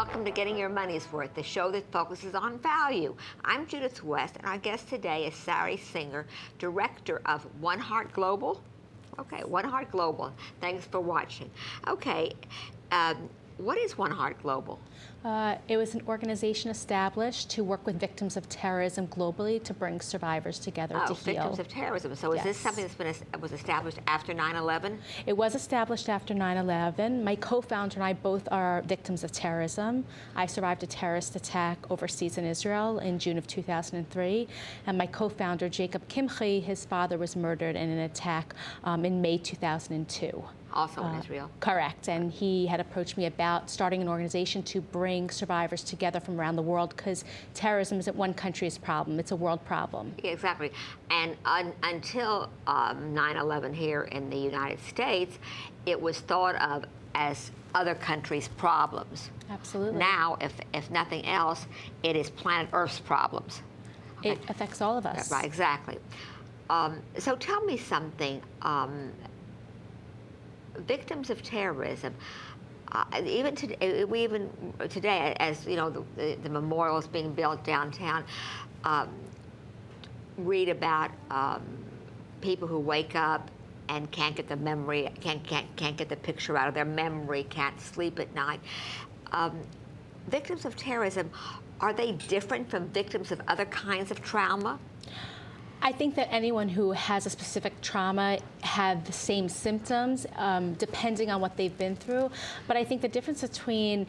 welcome to Getting Your Money's Worth, the show that focuses on value. I'm Judith West, and our guest today is Sarri Singer, director of One Heart Global. Okay, One Heart Global. Thanks for watching. Okay, what is One Heart Global? It was an organization established to work with victims of terrorism globally to bring survivors together to heal. Victims of terrorism. So is this something that's was established after 9/11? It was established after 9/11. My co-founder and I both are victims of terrorism. I survived a terrorist attack overseas in Israel in June of 2003. And my co-founder, Jacob Kimchy, his father was murdered in an attack in May 2002. Also in Israel. Correct. And he had approached me about starting an organization to bring survivors together from around the world, because terrorism isn't one country's problem, it's a world problem. Yeah, exactly. And until 9/11 here in the United States, it was thought of as other countries' problems. Absolutely. Now, if nothing else, it is planet Earth's problems. Okay. It affects all of us. Right, exactly. So tell me something. Victims of terrorism, even today, as you know, the memorials being built downtown, read about people who wake up and can't get the memory, can't get the picture out of their memory, can't sleep at night. Victims of terrorism, are they different from victims of other kinds of trauma? I think that anyone who has a specific trauma have the same symptoms, depending on what they've been through. But I think the difference between,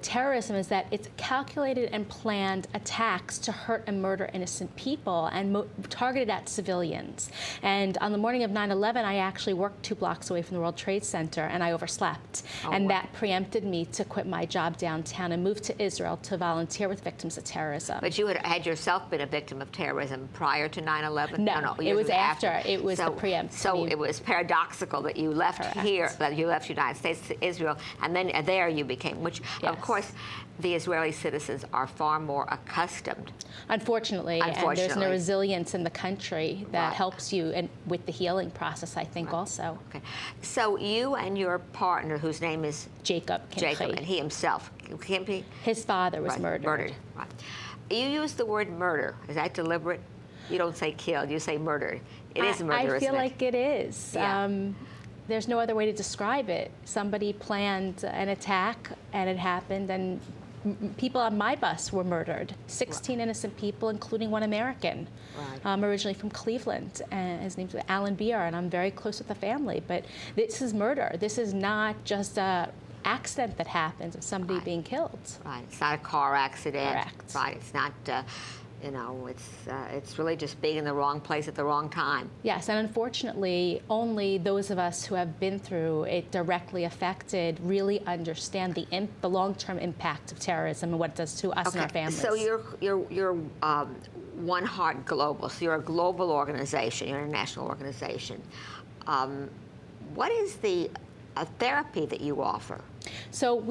terrorism is that it's calculated and planned attacks to hurt and murder innocent people and targeted at civilians. And on the morning of 9/11, I actually worked 2 blocks away from the World Trade Center, and I overslept. That preempted me to quit my job downtown and move to Israel to volunteer with victims of terrorism. But you had yourself been a victim of terrorism prior to 9/11? No, it was after. It was the preempt. So it was paradoxical that you left here, that you left the United States to Israel, and then there you became, which, of course, the Israeli citizens are far more accustomed. Unfortunately. And there's no resilience in the country that helps you with the healing process, I think, also. Okay. So you and your partner, whose name is? Jacob Kimchy. Jacob, and he himself, Kimchy? His father was murdered. Right. You use the word murder. Is that deliberate? You don't say killed, you say murdered. It is murder, I feel like it is. Yeah. There's no other way to describe it. Somebody planned an attack, and it happened, and people on my bus were murdered. 16 innocent people, including one American, originally from Cleveland. And his name's Alan Beer, and I'm very close with the family. But this is murder. This is not just a accident that happens of somebody being killed. Right. It's not a car accident. Correct. Right. It's not. It's really just being in the wrong place at the wrong time. Yes, and unfortunately, only those of us who have been through it directly affected really understand the long-term impact of terrorism and what it does to us and our families. So you're One Heart Global. So you're a global organization. You're an international organization. What is the therapy that you offer? So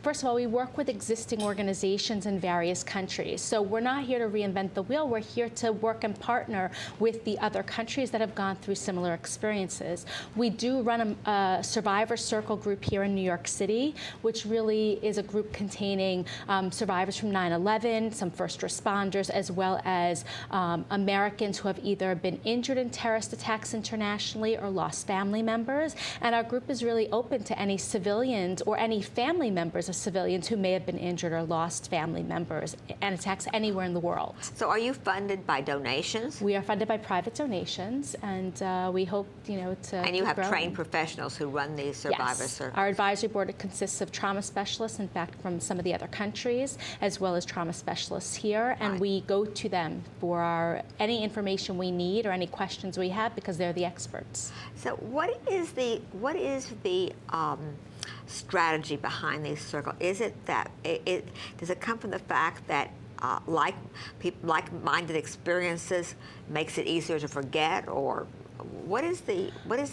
first of all, we work with existing organizations in various countries. So we're not here to reinvent the wheel. We're here to work and partner with the other countries that have gone through similar experiences. We do run a survivor circle group here in New York City, which really is a group containing survivors from 9/11, some first responders, as well as Americans who have either been injured in terrorist attacks internationally or lost family members. And our group is really open to any civilians or any family members of civilians who may have been injured or lost family members and attacks anywhere in the world. So are you funded by donations? We are funded by private donations, and we hope, to And you have grow. trained professionals who run these survivor circles? Our advisory board consists of trauma specialists, in fact, from some of the other countries, as well as trauma specialists here, and we go to them for any information we need or any questions we have, because they're the experts. So what is the strategy behind these circles? Is it that does it come from the fact that like-minded experiences makes it easier to forget, or what is the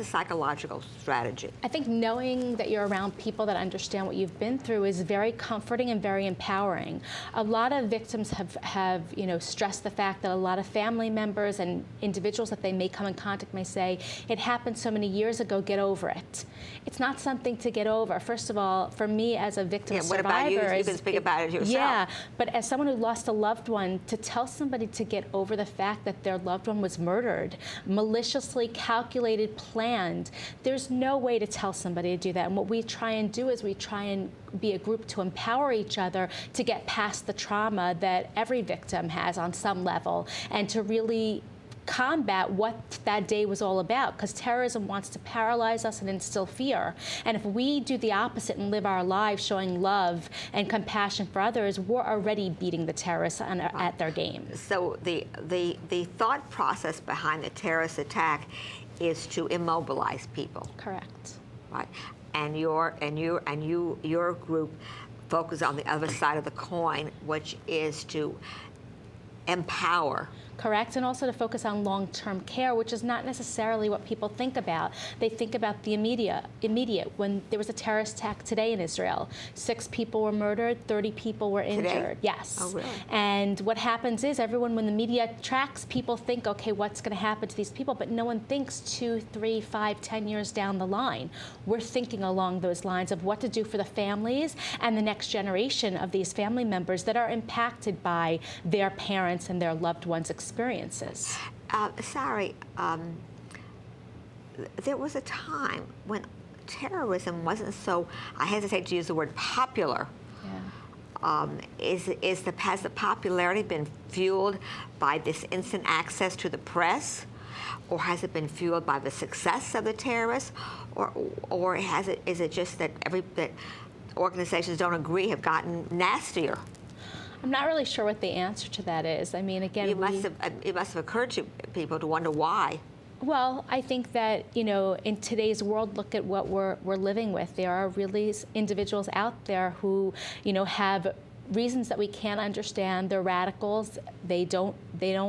psychological strategy? I think knowing that you're around people that understand what you've been through is very comforting and very empowering. A lot of victims have stressed the fact that a lot of family members and individuals that they may come in contact may say, it happened so many years ago, get over it. It's not something to get over. First of all, for me as a victim survivor, what about you? You can speak about it yourself. Yeah, but as someone who lost a loved one, to tell somebody to get over the fact that their loved one was murdered, maliciously calculated, planned, there's no way to tell somebody to do that. And what we try and do is we try and be a group to empower each other to get past the trauma that every victim has on some level, and to really combat what that day was all about, because terrorism wants to paralyze us and instill fear. And if we do the opposite and live our lives showing love and compassion for others, we're already beating the terrorists at their game. So the thought process behind the terrorist attack is to immobilize people. Correct. Right. And your group focus on the other side of the coin, which is to empower. Correct, and also to focus on long-term care, which is not necessarily what people think about. They think about the immediate. When there was a terrorist attack today in Israel, 6 people were murdered, 30 people were injured. Today? Yes. Oh, really? And what happens is everyone, when the media tracks, people think, okay, what's going to happen to these people? But no one thinks 2, 3, 5, 10 years down the line. We're thinking along those lines of what to do for the families and the next generation of these family members that are impacted by their parents and their loved ones' experiences. Sarri, there was a time when terrorism wasn't so, I hesitate to use the word popular. Yeah. Has the popularity been fueled by this instant access to the press? Or has it been fueled by the success of the terrorists? Or is it just that that organizations don't agree, have gotten nastier? I'm not really sure what the answer to that is. I mean, again, it must have occurred to people to wonder why. Well, I think that, in today's world, look at what we're living with. There are really individuals out there who, have reasons that we can't understand. They're radicals. They don't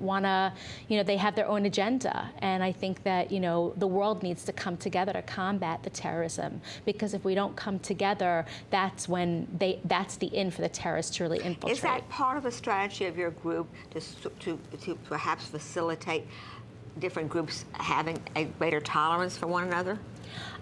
want to, they have their own agenda. And I think that, the world needs to come together to combat the terrorism. Because if we don't come together, that's that's the in for the terrorists to really infiltrate. Is that part of a strategy of your group to perhaps facilitate different groups having a greater tolerance for one another?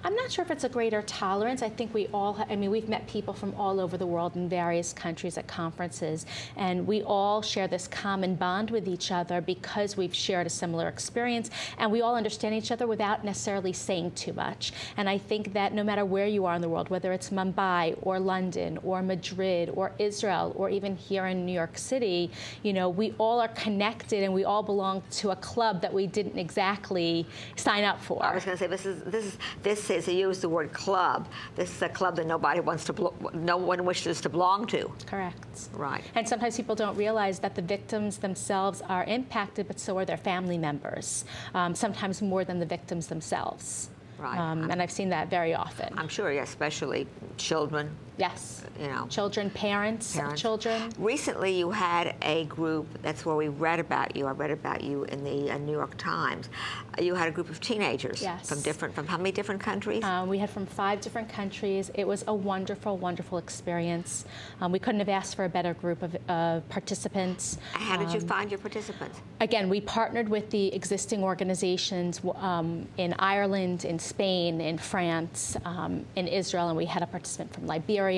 I'm not sure if it's a greater tolerance. I think we've met people from all over the world in various countries at conferences, and we all share this common bond with each other because we've shared a similar experience, and we all understand each other without necessarily saying too much. And I think that no matter where you are in the world, whether it's Mumbai or London or Madrid or Israel or even here in New York City, we all are connected and we all belong to a club that we didn't exactly sign up for. I was going to say, this is, you use the word club. This is a club that no one wishes to belong to. Correct. Right. And sometimes people don't realize that the victims themselves are impacted, but so are their family members, sometimes more than the victims themselves. Right. And I've seen that very often. I'm sure, yeah, especially children. Yes. Children, parents of children. Recently, you had a group. That's where we read about you. I read about you in the New York Times. You had a group of teenagers. Yes. From how many different countries? We had from 5 different countries. It was a wonderful, wonderful experience. We couldn't have asked for a better group of participants. How did you find your participants? Again, we partnered with the existing organizations in Ireland, in Spain, in France, in Israel, and we had a participant from Liberia,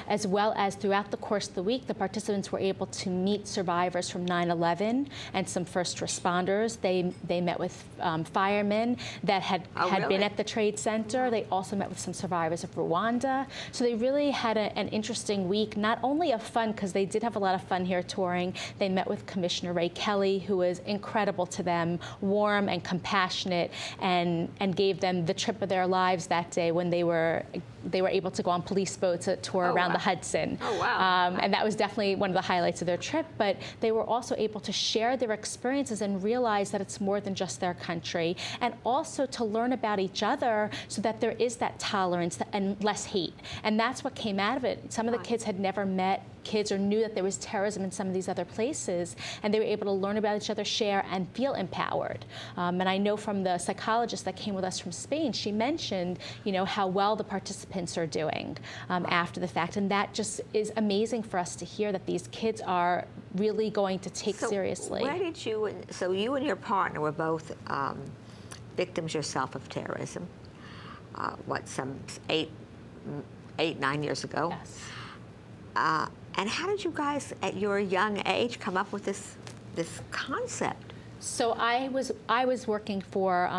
as well as throughout the course of the week, the participants were able to meet survivors from 9/11 and some first responders. They met with firemen that had been at the Trade Center. They also met with some survivors of Rwanda. So they really had an interesting week, not only of fun, because they did have a lot of fun here touring. They met with Commissioner Ray Kelly, who was incredible to them, warm and compassionate, and gave them the trip of their lives that day when they were able to go on police boats a tour around the Hudson. Oh, wow. And that was definitely one of the highlights of their trip. But they were also able to share their experiences and realize that it's more than just their country, and also to learn about each other so that there is that tolerance and less hate. And that's what came out of it. Some of the kids had never met kids or knew that there was terrorism in some of these other places, and they were able to learn about each other, share, and feel empowered. And I know from the psychologist that came with us from Spain, she mentioned, how well the participants are doing after the fact, and that just is amazing for us to hear that these kids are really going to take seriously. Where did you? So you and your partner were both victims yourself of terrorism. Some 9 years ago? Yes. And how did you guys, at your young age, come up with this concept? So I was working for,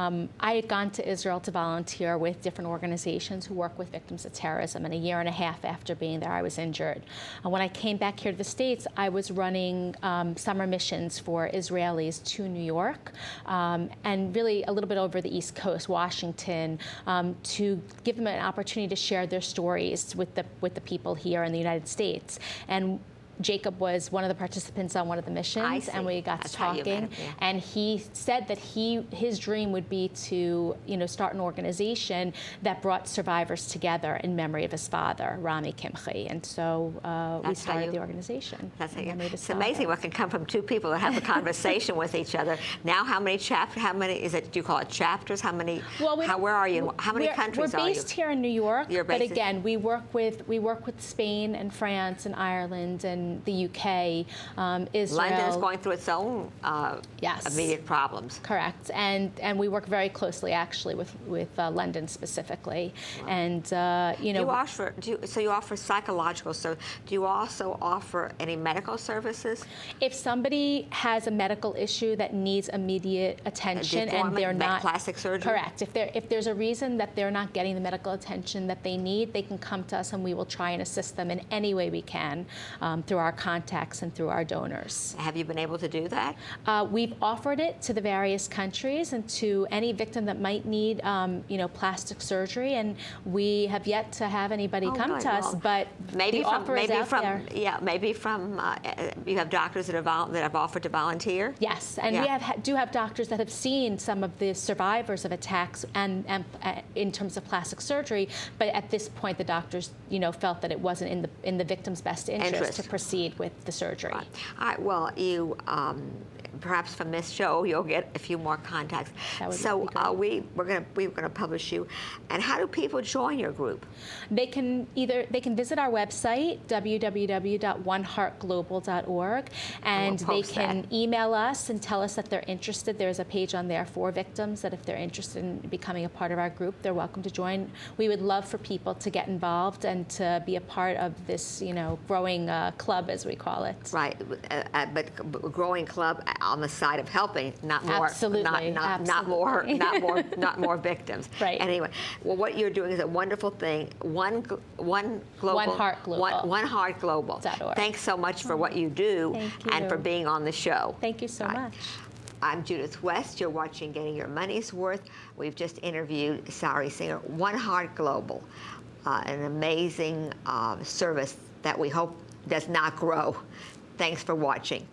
I had gone to Israel to volunteer with different organizations who work with victims of terrorism, and a year and a half after being there, I was injured. And when I came back here to the States, I was running summer missions for Israelis to New York, and really a little bit over the East Coast, Washington, to give them an opportunity to share their stories with the people here in the United States. And Jacob was one of the participants on one of the missions, and we got to talking. And he said that his dream would be to, start an organization that brought survivors together in memory of his father, Rami Kimchy. And so we started the organization. It's amazing what can come from two people that have a conversation with each other. Now, how many chapters? How many is it? Do you call it chapters? How many? Well, where are you? How many countries are you? We're based here in New York, but again, we work with Spain and France and Ireland and the UK, Israel. London is going through its own immediate problems. Correct, and we work very closely actually with London specifically, and so you offer psychological service. Do you also offer any medical services? If somebody has a medical issue that needs immediate attention and they're not plastic surgery, correct. If there's a reason that they're not getting the medical attention that they need, they can come to us and we will try and assist them in any way we can through our contacts and through our donors. Have you been able to do that? We've offered it to the various countries and to any victim that might need, plastic surgery, and we have yet to have anybody come to us. But maybe the offer is out there. Maybe from you have doctors that have offered to volunteer. Yes, and we do have doctors that have seen some of the survivors of attacks and in terms of plastic surgery. But at this point, the doctors, felt that it wasn't in the victim's best interest to proceed with the surgery. All right. Well, you perhaps from this show you'll get a few more contacts. So we're going to publish you. And how do people join your group? They can visit our website www.oneheartglobal.org, and they can email us and tell us that they're interested. There's a page on there for victims that if they're interested in becoming a part of our group, they're welcome to join. We would love for people to get involved and to be a part of this, growing club, as we call it. Right, but growing club on the side of helping, not more, absolutely, not more victims. Right. Anyway, well, what you're doing is a wonderful thing. One Heart Global. One Heart Global. Thanks so much for what you do and for being on the show. Thank you so much. I'm Judith West. You're watching Getting Your Money's Worth. We've just interviewed Sarri Singer, One Heart Global, an amazing service that we hope does not grow. Thanks for watching.